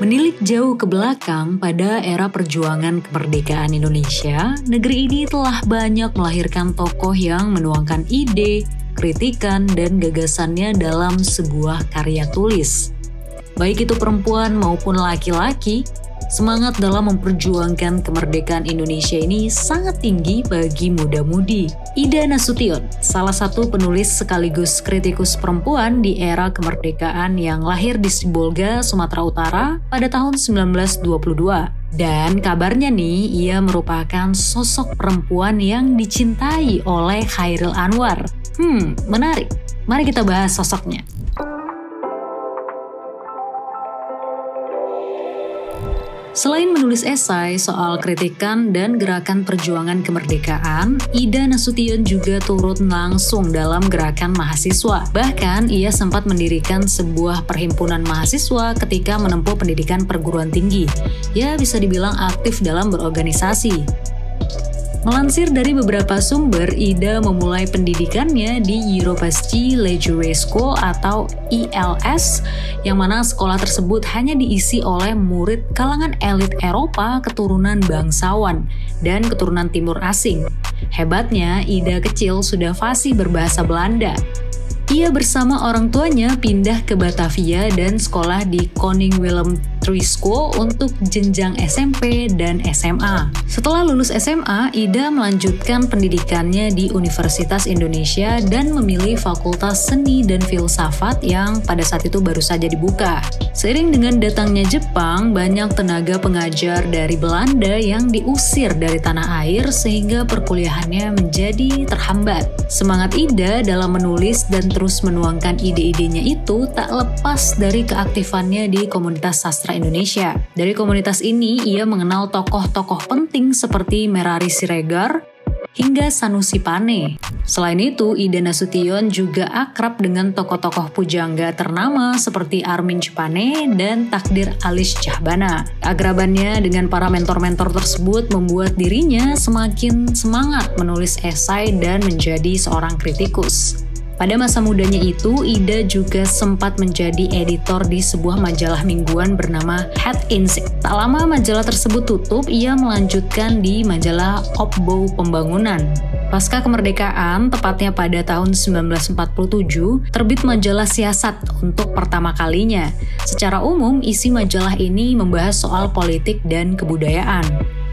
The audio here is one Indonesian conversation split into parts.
Menilik jauh ke belakang pada era perjuangan kemerdekaan Indonesia, negeri ini telah banyak melahirkan tokoh yang menuangkan ide, kritikan, dan gagasannya dalam sebuah karya tulis. Baik itu perempuan maupun laki-laki, semangat dalam memperjuangkan kemerdekaan Indonesia ini sangat tinggi bagi muda-mudi. Ida Nasution, salah satu penulis sekaligus kritikus perempuan di era kemerdekaan yang lahir di Sibolga, Sumatera Utara pada tahun 1922. Dan kabarnya nih, ia merupakan sosok perempuan yang dicintai oleh Chairil Anwar. Menarik. Mari kita bahas sosoknya. Selain menulis esai soal kritikan dan gerakan perjuangan kemerdekaan, Ida Nasution juga turut langsung dalam gerakan mahasiswa. Bahkan, ia sempat mendirikan sebuah perhimpunan mahasiswa ketika menempuh pendidikan perguruan tinggi. Ya, bisa dibilang aktif dalam berorganisasi. Melansir dari beberapa sumber, Ida memulai pendidikannya di Europasci Leggere School atau ILS, yang mana sekolah tersebut hanya diisi oleh murid kalangan elit Eropa keturunan bangsawan dan keturunan timur asing. Hebatnya, Ida kecil sudah fasih berbahasa Belanda. Ia bersama orang tuanya pindah ke Batavia dan sekolah di Koning Willem III School untuk jenjang SMP dan SMA. Setelah lulus SMA, Ida melanjutkan pendidikannya di Universitas Indonesia dan memilih Fakultas Seni dan Filsafat yang pada saat itu baru saja dibuka. Seiring dengan datangnya Jepang, banyak tenaga pengajar dari Belanda yang diusir dari tanah air sehingga perkuliahannya menjadi terhambat. Semangat Ida dalam menulis dan terus menuangkan ide-idenya itu tak lepas dari keaktifannya di komunitas sastra Indonesia. Dari komunitas ini, ia mengenal tokoh-tokoh penting seperti Merari Siregar hingga Sanusi Pane. Selain itu, Ida Nasution juga akrab dengan tokoh-tokoh pujangga ternama seperti Armin Cepane dan Takdir Alis Cahbana. Keakrabannya dengan para mentor-mentor tersebut membuat dirinya semakin semangat menulis esai dan menjadi seorang kritikus. Pada masa mudanya itu, Ida juga sempat menjadi editor di sebuah majalah mingguan bernama Het Inzicht. Tak lama majalah tersebut tutup, ia melanjutkan di majalah Opbouw Pembangunan. Pasca kemerdekaan, tepatnya pada tahun 1947, terbit majalah Siasat untuk pertama kalinya. Secara umum, isi majalah ini membahas soal politik dan kebudayaan.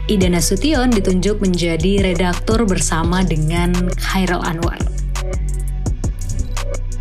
Ida Nasution ditunjuk menjadi redaktur bersama dengan Chairil Anwar.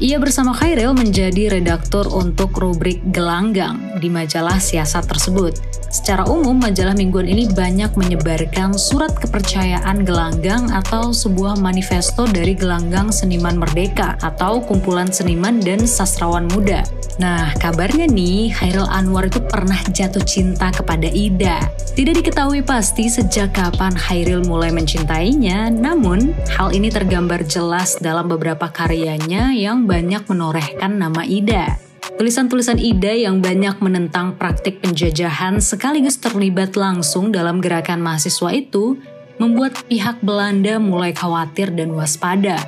Ia bersama Chairil menjadi redaktur untuk rubrik Gelanggang di majalah Siasat tersebut. Secara umum, majalah mingguan ini banyak menyebarkan surat kepercayaan gelanggang atau sebuah manifesto dari gelanggang seniman merdeka atau kumpulan seniman dan sastrawan muda. Nah, kabarnya nih, Chairil Anwar itu pernah jatuh cinta kepada Ida. Tidak diketahui pasti sejak kapan Chairil mulai mencintainya, namun hal ini tergambar jelas dalam beberapa karyanya yang banyak menorehkan nama Ida. Tulisan-tulisan Ida yang banyak menentang praktik penjajahan sekaligus terlibat langsung dalam gerakan mahasiswa itu membuat pihak Belanda mulai khawatir dan waspada.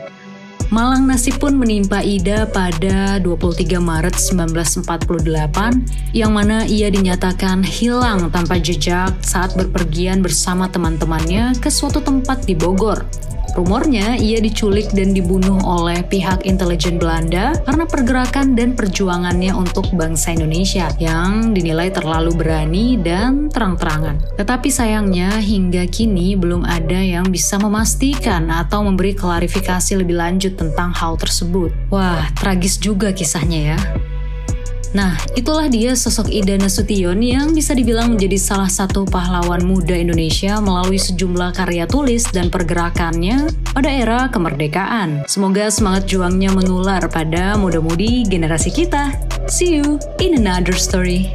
Malang nasib pun menimpa Ida pada 23 Maret 1948, yang mana ia dinyatakan hilang tanpa jejak saat berpergian bersama teman-temannya ke suatu tempat di Bogor. Rumornya, ia diculik dan dibunuh oleh pihak intelijen Belanda karena pergerakan dan perjuangannya untuk bangsa Indonesia yang dinilai terlalu berani dan terang-terangan. Tetapi sayangnya, hingga kini belum ada yang bisa memastikan atau memberi klarifikasi lebih lanjut tentang hal tersebut. Wah, tragis juga kisahnya ya. Nah, itulah dia sosok Ida Nasution yang bisa dibilang menjadi salah satu pahlawan muda Indonesia melalui sejumlah karya tulis dan pergerakannya pada era kemerdekaan. Semoga semangat juangnya menular pada muda-mudi generasi kita. See you in another story.